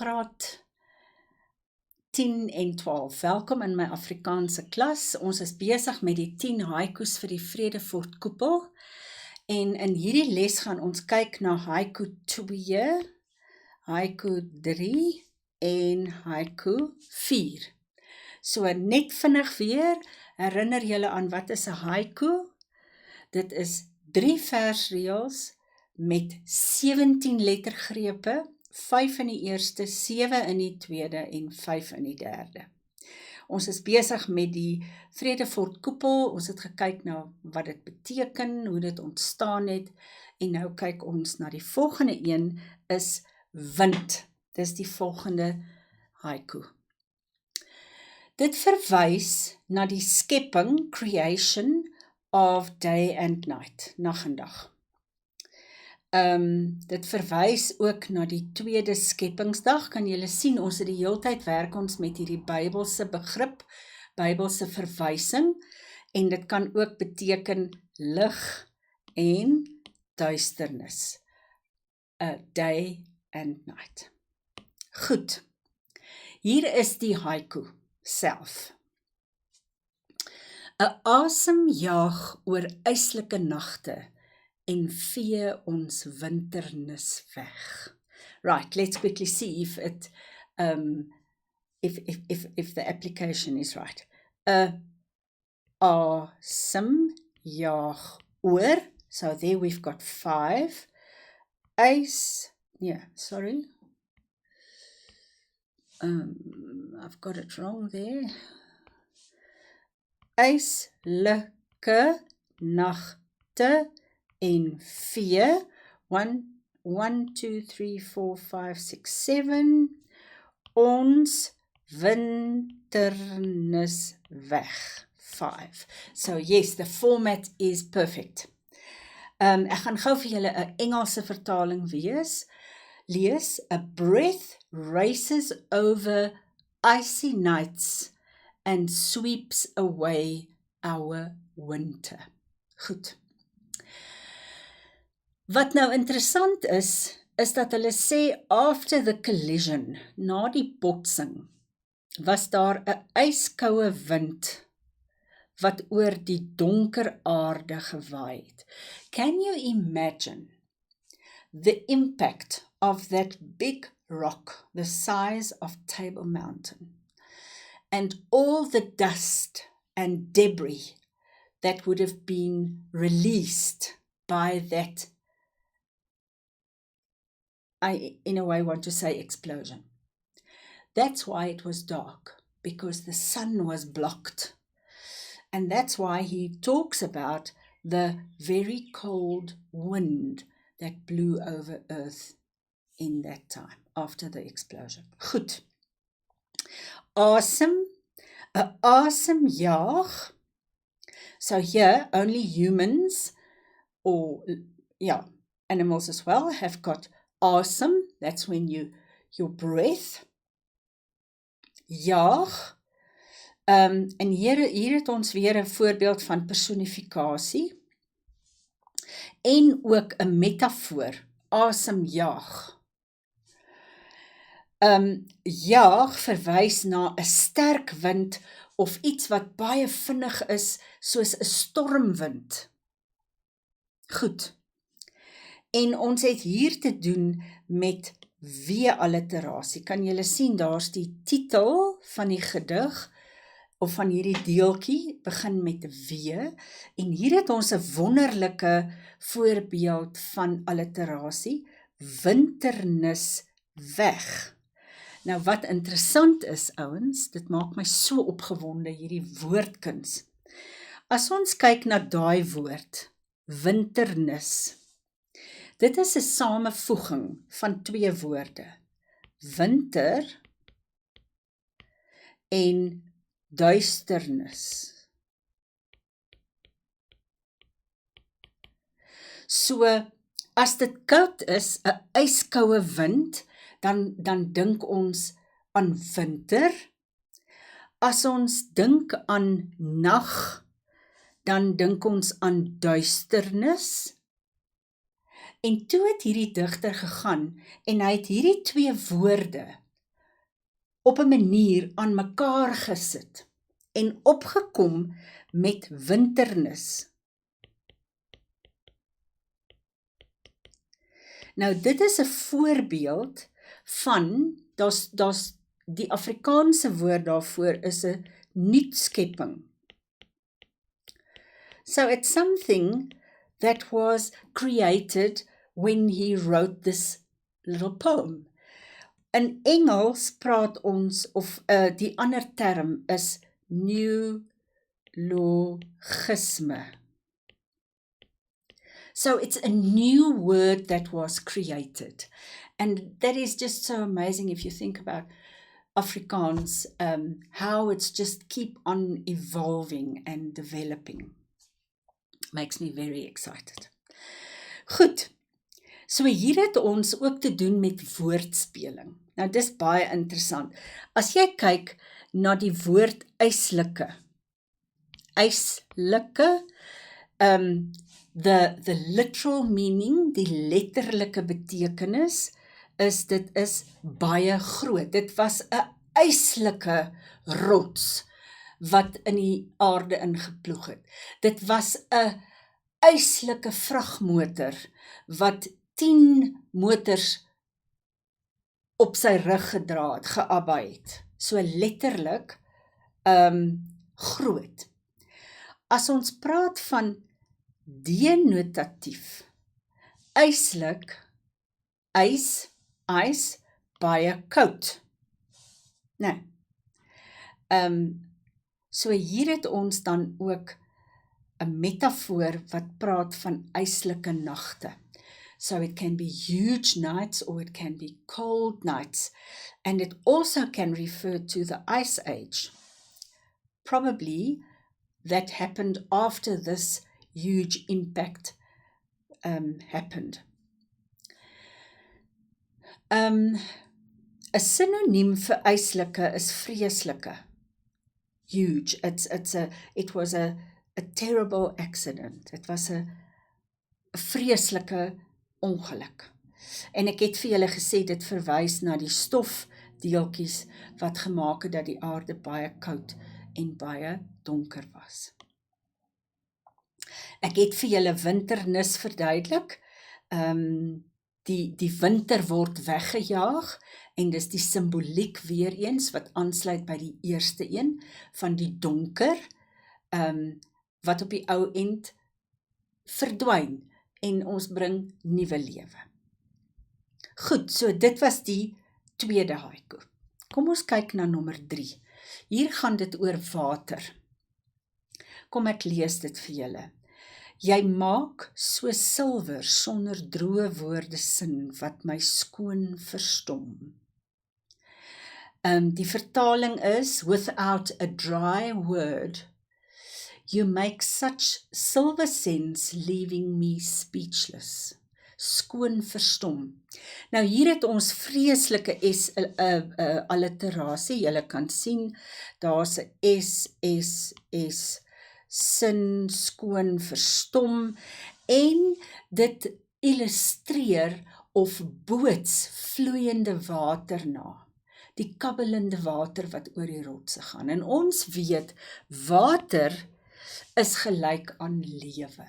graad 10 en 12. Welkom in my Afrikaanse klas. Ons is besig met die 10 haikus vir die Vredefort koepel. En in hierdie les gaan ons kyk na haiku 2, haiku 3 en haiku 4. So net vinnig weer, herinner julle aan wat is 'n haiku? Dit is 3 versreëls met 17 lettergrepe, 5 in die eerste, 7 in die tweede en 5 in die derde. Ons is besig met die Vredefort koepel, ons het gekyk na wat dit beteken, hoe dit ontstaan het, en nou kyk ons na die volgende een, is wind. Dis die volgende haiku. Dit verwys na die skepping, creation of day and night, nag en dag. Dit verwys ook na die tweede skeppingsdag. Kan julle sien, ons het die heeltyd werk ons met hierdie Bybelse begrip, Bybelse verwysing, en dit kan ook beteken lig en duisternis. A day and night. Goed, hier is die haiku self. 'n asem jaag oor yslike nagte en vee ons winternis weg. Right, let's quickly see if it if the application is right. 'n asem jaag oor, so there we've got 5. I've got it wrong there. Yslike nagte en vee, 1, 2, 3, 4, 5, 6, 7, ons winternis weg, 5. So yes, the format is perfect. Ek gaan gou vir julle 'n Engelse vertaling lees. A breath races over icy nights and sweeps away our winter. Goed. Wat nou interessant is dat hulle sê, after the collision, na die botsing, was daar 'n yskoue wind wat oor die donker aarde gewaai het. Can you imagine the impact of that big rock, the size of Table Mountain, and all the dust and debris that would have been released by that, I in a way want to say explosion. That's why it was dark, because the sun was blocked. And that's why he talks about the very cold wind that blew over earth in that time, after the explosion. Goed. Asem, 'n asem jaag. So here, only humans, or animals as well, have got asem. That's when your breath. Jaag. En hier het ons weer 'n voorbeeld van personifikasie. En ook 'n metafoor, asem jaag. Jaag verwys na 'n sterk wind of iets wat baie vinnig is, soos 'n stormwind. Goed. En ons het hier te doen met W-alliterasie. Kan julle sien, daar's die titel van die gedig, of van hierdie deeltjie, begin met W, en hier het ons 'n wonderlike voorbeeld van alliterasie, winternis weg. Nou wat interessant is, ouens, dit maak my so opgewonde, hierdie woordkuns. As ons kyk na daai woord, winternis, dit is 'n samevoeging van 2 woorde, winter en duisternis. So, as dit koud is, 'n yskoue wind, dan dink ons aan winter. As ons dink aan nag, dan dink ons aan duisternis. En toe het hierdie digter gegaan, en hy het hierdie 2 woorde op 'n manier aan mekaar gesit en opgekom met winternis. Nou dit is 'n voorbeeld van, daar's die Afrikaanse woord daarvoor is 'n nuutskepping. So it's something that was created when he wrote this little poem. In Engels praat ons, of die ander term is neologisme. So it's a new word that was created. And that is just so amazing if you think about Afrikaans, how it's just keep on evolving and developing. Makes me very excited. Goed, so hier het ons ook te doen met woordspeling. Nou dis baie interessant. As jy kyk na die woord eislike, the literal meaning, die letterlike betekenis, is dit is baie groot. Dit was 'n eislike rots wat in die aarde ingeploeg het. Dit was 'n eislike vragmotor wat 10 motors op sy rug gedra het, geabai het. So letterlik groot. As ons praat van denotatief, eislik, ys, baie koud. Nou, so hier het ons dan ook 'n metafoor wat praat van eislike nagte. So it can be huge nights or it can be cold nights. And it also can refer to the Ice Age. Probably that happened after this huge impact happened. 'n Synoniem vir eislike is vreeslike. Huge. It was a terrible accident. It was 'n vreeslike ongeluk. En ek het vir julle gesê, dit verwys na die stofdeeltjies wat gemaak het dat die aarde baie koud en baie donker was. Ek het vir julle winternis verduidelik. Die winter word weggejaag, en dis die simboliek weer eens wat aansluit by die eerste een van die donker, wat op die ou end verdwyn en ons bring nuwe lewe. Goed, so dit was die tweede haiku. Kom ons kyk na nommer 3. Hier gaan dit oor water. Kom ek lees dit vir julle. Jy maak so silwer sonder droë woorde sin wat my skoon verstom. Die vertaling is, without a dry word, you make such silver sense leaving me speechless. Skoon verstom. Nou hier het ons vreeslike alliterasie, julle kan sien, daar's 'n S, sin, skoon, verstom, en dit illustreer of boots vloeiende water na, die kabbelende water wat oor die rotse gaan. En ons weet, water is gelyk aan lewe.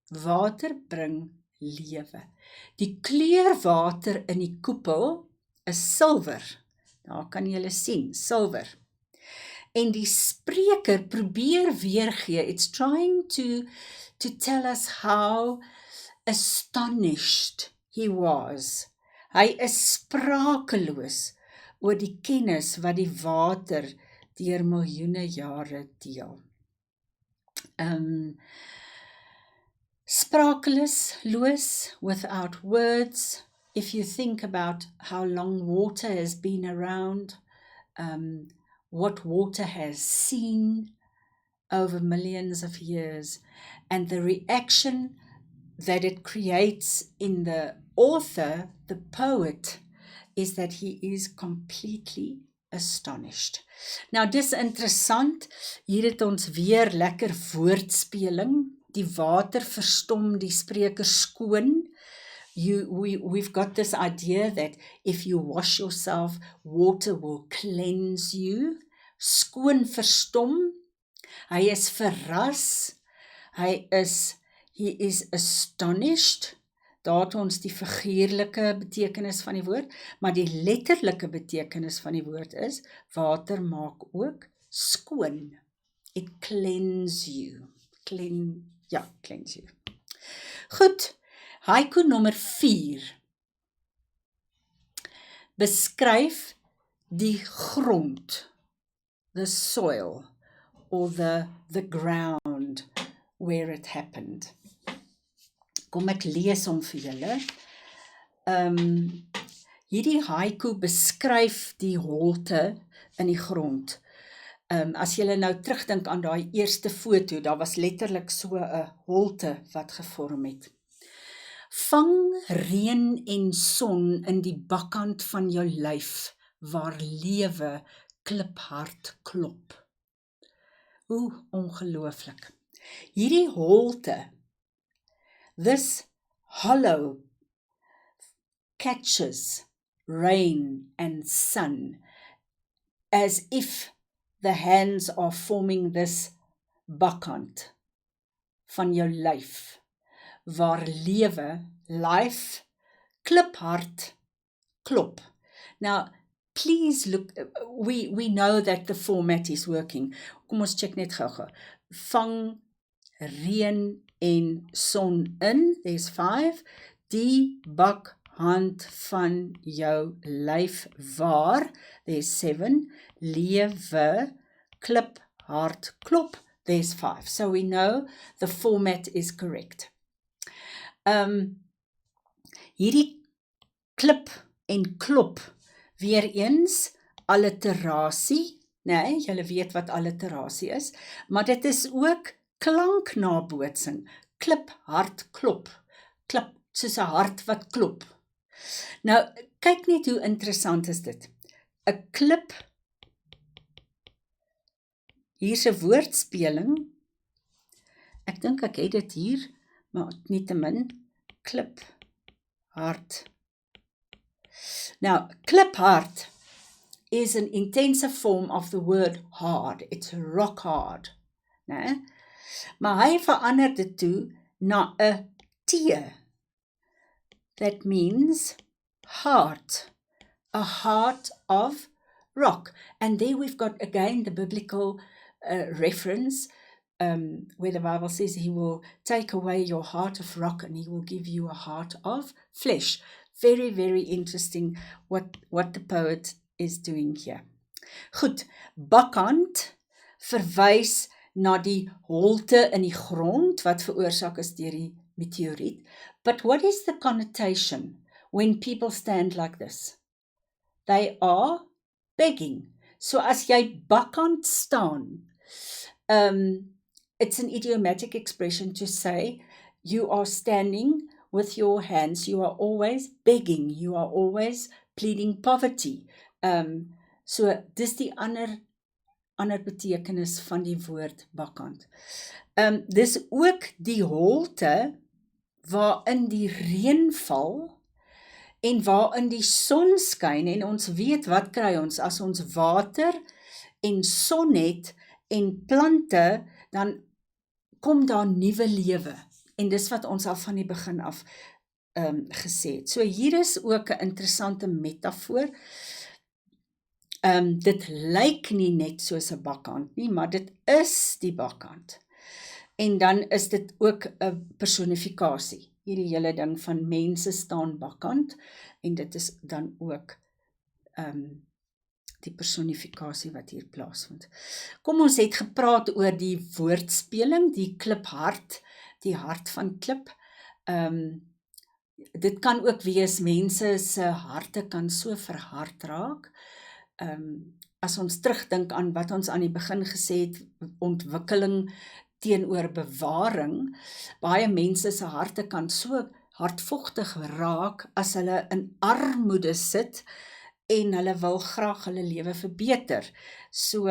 Water bring lewe. Die kleur water in die koepel is silwer. Daar kan julle sien, silwer. En die spreker probeer weergee, it's trying to tell us how astonished he was. Hy is sprakeloos oor die kennis wat die water deur miljoene jare deel. Sprakeloos, without words. If you think about how long water has been around, what water has seen over millions of years, and the reaction that it creates in the author, the poet, is that he is completely astonished. Nou dis interessant, hier het ons weer lekker woordspeling, die water verstom die spreker skoon, We've got this idea that if you wash yourself, water will cleanse you. Skoon verstom. Hy is verras. He is astonished. Daar het ons die figuurlike betekenis van die woord, maar die letterlike betekenis van die woord is, water maak ook skoon. It cleanse you. Cleanse you. Goed, haiku nommer 4. Beskryf die grond, the soil, or the ground where it happened. Kom ek lees hom vir julle. Hierdie haiku beskryf die holte in die grond. As julle nou terugdink aan daai eerste foto, daar was letterlik so 'n holte wat gevorm het. Vang reën en son in die bakkant van jou lyf, waar lewe kliphard klop. Hoe ongelooflik. Hierdie holte, this hollow catches rain and sun as if the hands are forming this bakkant van jou lyf, waar lewe, life, kliphard klop. Now, please look, we know that the format is working. Kom ons check net gou. Vang reën en son in, there's 5. Die bakhand van jou lyf waar, there's 7. Lewe, kliphard klop, there's 5. So we know the format is correct. Hierdie klip en klop, weer eens, alliterasie, nee, julle weet wat alliterasie is, maar dit is ook klanknabootsing, klip, hard, klop, klip, soos 'n hart wat klop. Nou, kyk net hoe interessant is dit. 'n klip, hier's 'n woordspeling, ek dink ek het dit hier, maar nietemin, klip, hard. Now, kliphard is an intensive form of the word hard. It's rock hard. Nee? Maar hy verander dit toe na 'n T. That means heart. A heart of rock. And there we've got again the biblical reference where the Bible says he will take away your heart of rock and he will give you a heart of flesh. Very, very interesting what the poet is doing here. Goed, bakkant verwys na die holte in die grond wat veroorsaak is deur die meteoriet. But what is the connotation when people stand like this? They are begging. So as jy bakkant staan, it's an idiomatic expression to say you are standing with your hands, you are always begging, you are always pleading poverty. So dis die ander betekenis van die woord bakkant. Dis ook die holte waarin die reën val en waarin die son skyn en ons weet wat kry ons as ons water en son het en plante, dan kom daar nuwe lewe. En dis wat ons al van die begin af gesê het. So hier is ook 'n interessante metafoor. Dit lyk nie net soos 'n bakkant nie, maar dit is die bakkant. En dan is dit ook 'n personifikasie. Hierdie hele ding van mense staan bakkant en dit is dan ook die personifikasie wat hier plaasvind. Kom ons het gepraat oor die woordspeling, die kliphard, die hart van klip. Dit kan ook wees, mense se harte kan so verhard raak. As ons terugdink aan wat ons aan die begin gesê het, ontwikkeling teenoor bewaring, baie mense se harte kan so hardvochtig raak as hulle in armoede sit en hulle wil graag hulle lewe verbeter. So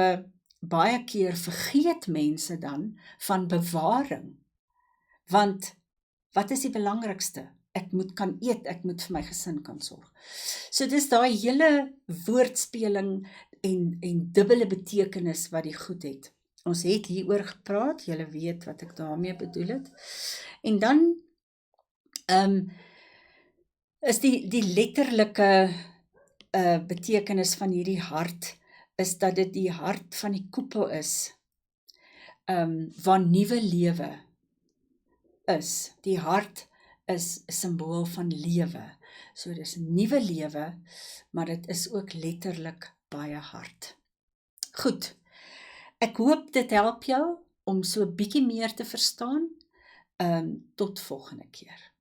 baie keer vergeet mense dan van bewaring. Want wat is die belangrikste? ek moet kan eet, ek moet vir my gesin kan sorg. So dis daai hele woordspeling en dubbele betekenis wat die goed het. Ons het hieroor gepraat, julle weet wat ek daarmee bedoel het. En dan is die letterlike betekenis van hierdie hart, is dat dit die hart van die koepel is, waar nuwe lewe is. Die hart is 'n simbool van lewe. So dis 'n nuwe lewe, maar dit is ook letterlik baie hard. Goed, ek hoop dit help jou om so 'n bietjie meer te verstaan. Tot volgende keer.